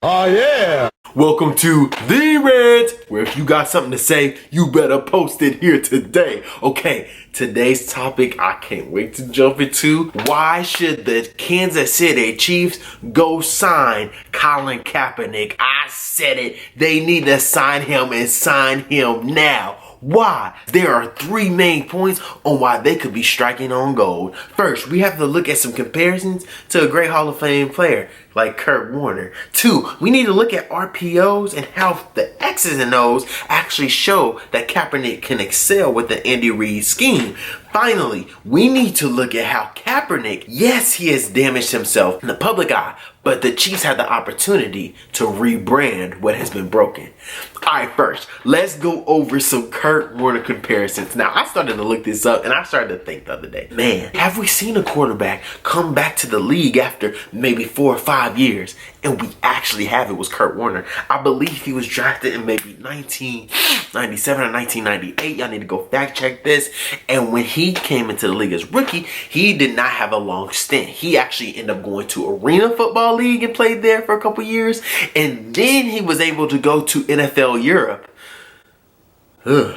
Oh yeah! Welcome to the Rant, where if you got something to say, you better post it here today. Okay, today's topic I can't wait to jump into. Why should the Kansas City Chiefs go sign Colin Kaepernick? I said it. They need to sign him and sign him now. Why? There are three main points on why they could be striking on gold. First, we have to look at some comparisons to a great Hall of Fame player like Kurt Warner. Two, we need to look at RPOs and how the X's and O's actually show that Kaepernick can excel with the Andy Reid scheme. Finally, we need to look at how Kaepernick, yes, he has damaged himself in the public eye, but the Chiefs had the opportunity to rebrand what has been broken. Alright, first, let's go over some Kurt Warner comparisons. Now, I started to look this up and I started to think the other day, man, have we seen a quarterback come back to the league after maybe 4 or 5 years? And we actually have. It was Kurt Warner. I believe he was drafted in maybe 1997 or 1998. Y'all need to go fact check this. And when he came into the league as rookie, he did not have a long stint. He actually ended up going to Arena Football League and played there for a couple years. And then he was able to go to NFL Europe. Ugh.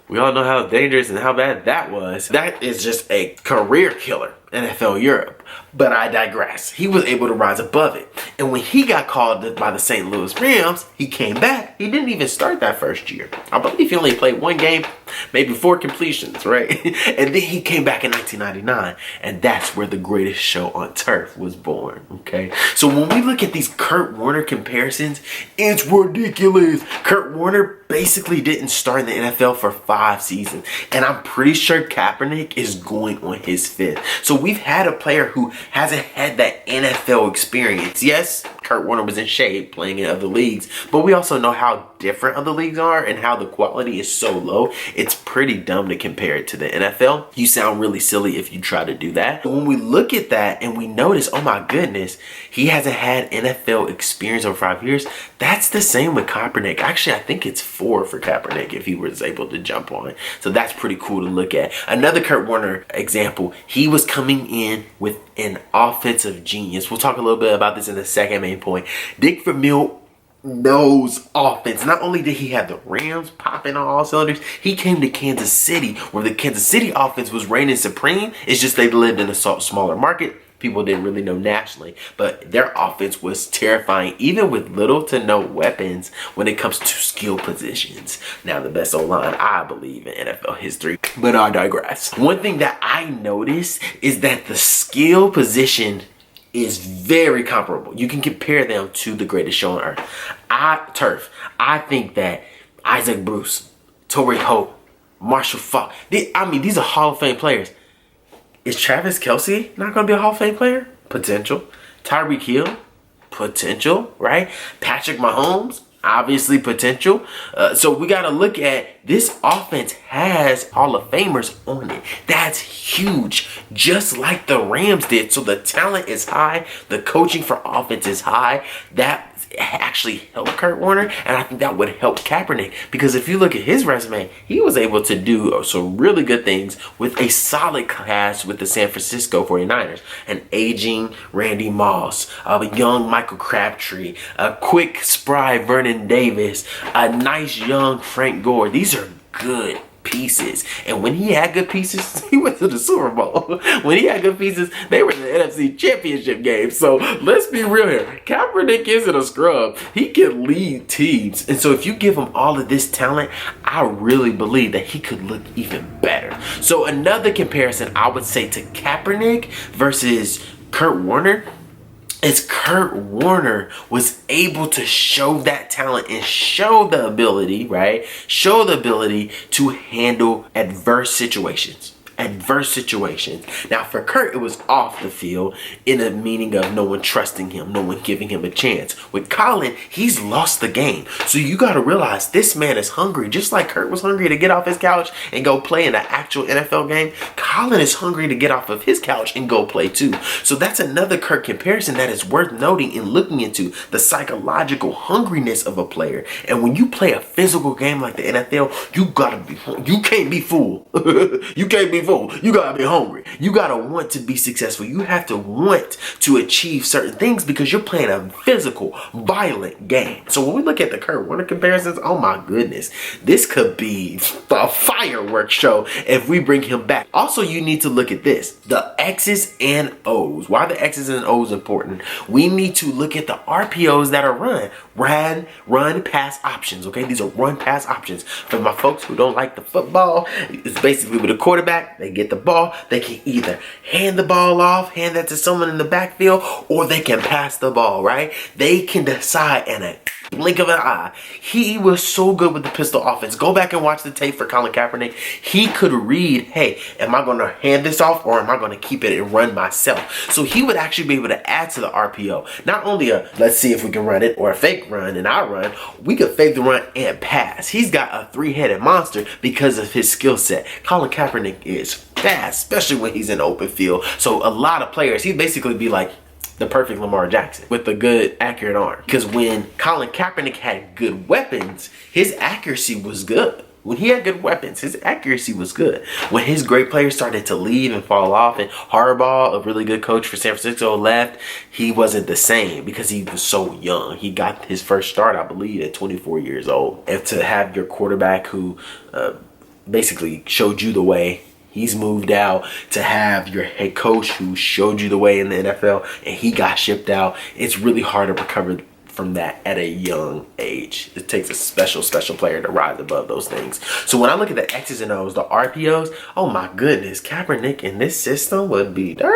We all know how dangerous and how bad that was. That is just a career killer, NFL Europe. But I digress. He was able to rise above it. And when he got called by the St. Louis Rams, he came back. He didn't even start that first year. I believe he only played one game, maybe 4 completions, right? And then he came back in 1999. And that's where the greatest show on turf was born, okay? So when we look at these Kurt Warner comparisons, it's ridiculous. Kurt Warner basically didn't start in the NFL for 5 seasons. And I'm pretty sure Kaepernick is going on his 5th. So we've had a player who hasn't had that NFL experience. Yes, Kurt Warner was in shape playing in other leagues, but we also know how different other leagues are and how the quality is so low. It's pretty dumb to compare it to the NFL. You sound really silly if you try to do that. But when we look at that and we notice, oh my goodness, he hasn't had NFL experience over 5 years. That's the same with Kaepernick. Actually, I think it's 4 for Kaepernick if he was able to jump on. So that's pretty cool to look at. Another Kurt Warner example, he was coming in with an offensive genius. We'll talk a little bit about this in the second main point. Dick Vermeil knows offense. Not only did he have the Rams popping on all cylinders, he came to Kansas City where the Kansas City offense was reigning supreme. It's just they lived in a smaller market. People didn't really know nationally, but their offense was terrifying, even with little to no weapons when it comes to skill positions. Now, the best O-line, I believe, in NFL history, but I digress. One thing that I noticed is that the skill position is very comparable. You can compare them to the greatest show on earth. I think that Isaac Bruce, Torrey Holt, Marshall Faulk, these are Hall of Fame players. Is Travis Kelce not going to be a Hall of Fame player? Potential. Tyreek Hill? Potential, right? Patrick Mahomes? Obviously potential. So we got to look at this offense has Hall of Famers on it. That's huge. Just like the Rams did. So the talent is high. The coaching for offense is high. That actually helped Kurt Warner, and I think that would help Kaepernick, because if you look at his resume, he was able to do some really good things with a solid cast with the San Francisco 49ers. An aging Randy Moss, a young Michael Crabtree, a quick, spry Vernon Davis, a nice young Frank Gore. These are good pieces. And when he had good pieces, he went to the Super Bowl. When he had good pieces, they were in the NFC Championship game. So let's be real here. Kaepernick isn't a scrub. He can lead teams. And so if you give him all of this talent, I really believe that he could look even better. So another comparison I would say to Kaepernick versus Kurt Warner is Kurt Warner was able to show that talent and show the ability, right? Show the ability to handle adverse situations. Now for Kurt, it was off the field in a meaning of no one trusting him, no one giving him a chance. With Colin, he's lost the game. So you got to realize this man is hungry. Just like Kurt was hungry to get off his couch and go play in an actual NFL game, Colin is hungry to get off of his couch and go play too. So that's another Kurt comparison that is worth noting and looking into the psychological hungriness of a player. And when you play a physical game like the NFL, you can't be fooled. You can't be fool. You gotta be hungry. You gotta want to be successful. You have to want to achieve certain things because you're playing a physical, violent game. So when we look at the Kurt Warner comparisons, oh my goodness, this could be a fireworks show if we bring him back. Also, you need to look at this, the X's and O's. Why are the X's and O's important? We need to look at the RPOs that are run, pass options, okay? These are run, pass options. For my folks who don't like the football, it's basically with a quarterback, they get the ball, they can either hand the ball off, hand that to someone in the backfield, or they can pass the ball, right? They can decide in a blink of an eye. He was so good with the pistol offense. Go back and watch the tape for Colin Kaepernick. He could read, hey, am I going to hand this off or am I going to keep it and run myself? So he would actually be able to add to the RPO. Not only a, let's see if we can run it, or a fake run and I run, we could fake the run and pass. He's got a three-headed monster because of his skill set. Colin Kaepernick is fast, especially when he's in the open field. So a lot of players, he'd basically be like the perfect Lamar Jackson with a good, accurate arm. Because when Colin Kaepernick had good weapons, his accuracy was good. When he had good weapons, his accuracy was good. When his great players started to leave and fall off, and Harbaugh, a really good coach for San Francisco, left, he wasn't the same because he was so young. He got his first start, I believe, at 24 years old. And to have your quarterback who basically showed you the way, he's moved out, to have your head coach who showed you the way in the NFL and he got shipped out, it's really hard to recover from that at a young age. It takes a special player to rise above those things. So when I look at the X's and O's, the RPOs, oh my goodness, Kaepernick in this system would be dirty.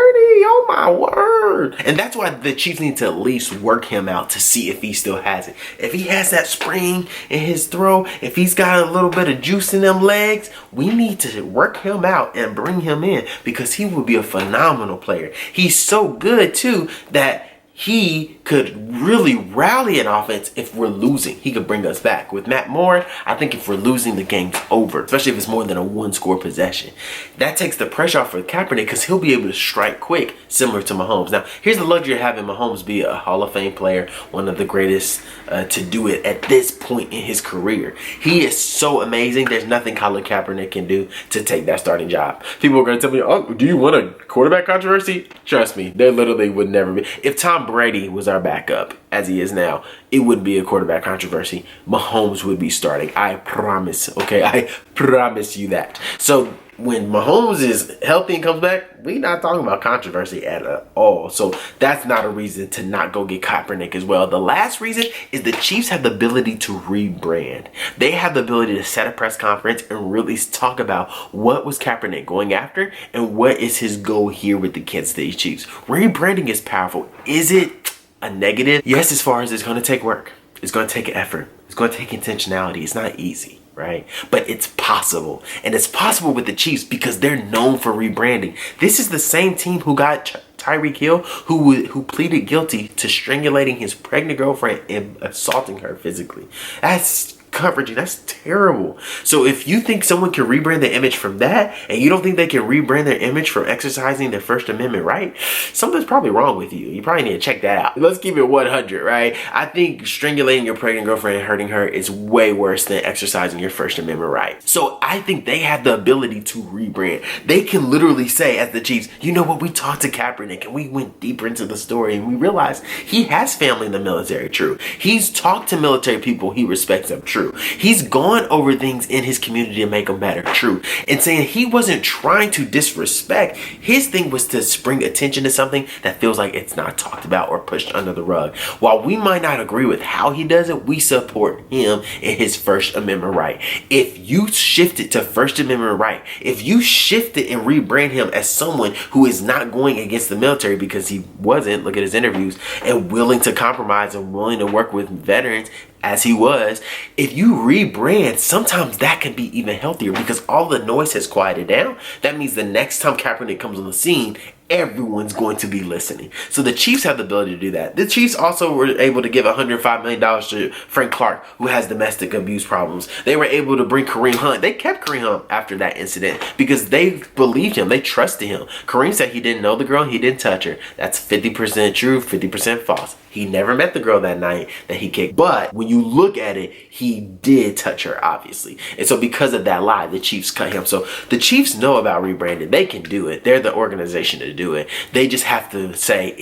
Oh my word. And that's why the Chiefs need to at least work him out to see if he still has it. If he has that spring in his throw, if he's got a little bit of juice in them legs, we need to work him out and bring him in because he would be a phenomenal player. He's so good too that he could really rally an offense if we're losing. He could bring us back. With Matt Moore, I think if we're losing, the game's over, especially if it's more than a one-score possession. That takes the pressure off for Kaepernick because he'll be able to strike quick, similar to Mahomes. Now, here's the luxury of having Mahomes be a Hall of Fame player, one of the greatest to do it at this point in his career. He is so amazing. There's nothing Colin Kaepernick can do to take that starting job. People are going to tell me, oh, do you want a quarterback controversy? Trust me, there literally would never be. If Tom Brady was our backup, as he is now, it wouldn't be a quarterback controversy. Mahomes would be starting. I promise, okay? I promise you that. So when Mahomes is healthy and comes back, we're not talking about controversy at all. So that's not a reason to not go get Kaepernick as well. The last reason is the Chiefs have the ability to rebrand. They have the ability to set a press conference and really talk about what was Kaepernick going after and what is his goal here with the Kansas City Chiefs. Rebranding is powerful. Is it a negative? Yes, as far as it's going to take work. It's going to take effort. It's going to take intentionality. It's not easy, right? But it's possible. And it's possible with the Chiefs because they're known for rebranding. This is the same team who got Tyreek Hill, who pleaded guilty to strangulating his pregnant girlfriend and assaulting her physically. That's coverage, and that's terrible. So if you think someone can rebrand their image from that, and you don't think they can rebrand their image from exercising their First Amendment right, something's probably wrong with you. You probably need to check that out. Let's keep it 100, right? I think strangulating your pregnant girlfriend and hurting her is way worse than exercising your First Amendment right. So I think they have the ability to rebrand. They can literally say, as the Chiefs, you know what, we talked to Kaepernick and we went deeper into the story and we realized he has family in the military, true. He's talked to military people he respects them, true. He's gone over things in his community to make them better, true. And saying he wasn't trying to disrespect. His thing was to bring attention to something that feels like it's not talked about or pushed under the rug. While we might not agree with how he does it, we support him in his First Amendment right. If you shift it to First Amendment right, if you shift it and rebrand him as someone who is not going against the military because he wasn't, look at his interviews, and willing to compromise and willing to work with veterans as he was, if you rebrand, sometimes that can be even healthier because all the noise has quieted down. That means the next time Kaepernick comes on the scene, everyone's going to be listening. So the Chiefs have the ability to do that. The Chiefs also were able to give $105 million to Frank Clark, who has domestic abuse problems. They were able to bring Kareem Hunt. They kept Kareem Hunt after that incident because they believed him. They trusted him. Kareem said he didn't know the girl. He didn't touch her. That's 50% true, 50% false. He never met the girl that night that he kicked. But when you look at it, he did touch her, obviously. And so because of that lie, the Chiefs cut him. So the Chiefs know about rebranding. They can do it. They're the organization to do it. They just have to say,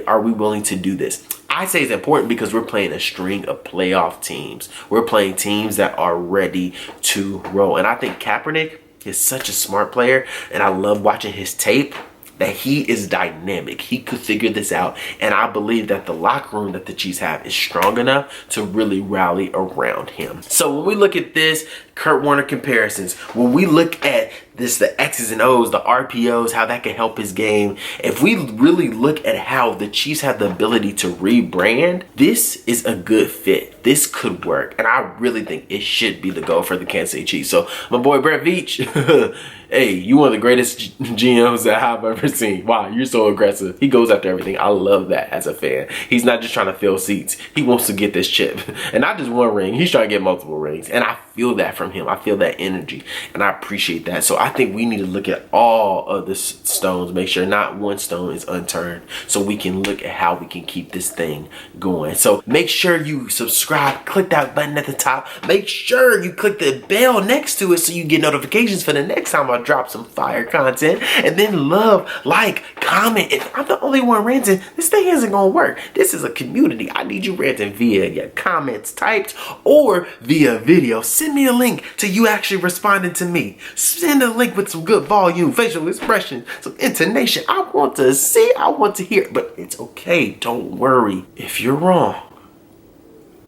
are we willing to do this? I say it's important because we're playing a string of playoff teams. We're playing teams that are ready to roll. And I think Kaepernick is such a smart player, and I love watching his tape, that he is dynamic. He could figure this out. And I believe that the locker room that the Chiefs have is strong enough to really rally around him. So when we look at this, Kurt Warner comparisons, when we look at this, the X's and O's, the RPOs, how that can help his game, if we really look at how the Chiefs have the ability to rebrand, this is a good fit. This could work. And I really think it should be the goal for the Kansas City Chiefs. So my boy Brett Veach, hey, you one of the greatest GMs that I've ever seen. Wow, you're so aggressive. He goes after everything. I love that as a fan. He's not just trying to fill seats. He wants to get this chip. And not just one ring. He's trying to get multiple rings. And I feel that from him. I feel that energy. And I appreciate that. So I think we need to look at all of the stones. Make sure not one stone is unturned. So we can look at how we can keep this thing going. So make sure you subscribe. Click that button at the top. Make sure you click the bell next to it so you get notifications for the next time I drop some fire content. And then love, like, comment. If I'm the only one ranting, this thing isn't gonna work. This is a community. I need you ranting via your comments typed or via video. Send me a link to you actually responding to me. Send a link with some good volume, facial expression, some intonation. I want to see, I want to hear, but it's okay. Don't worry. If you're wrong,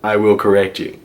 I will correct you.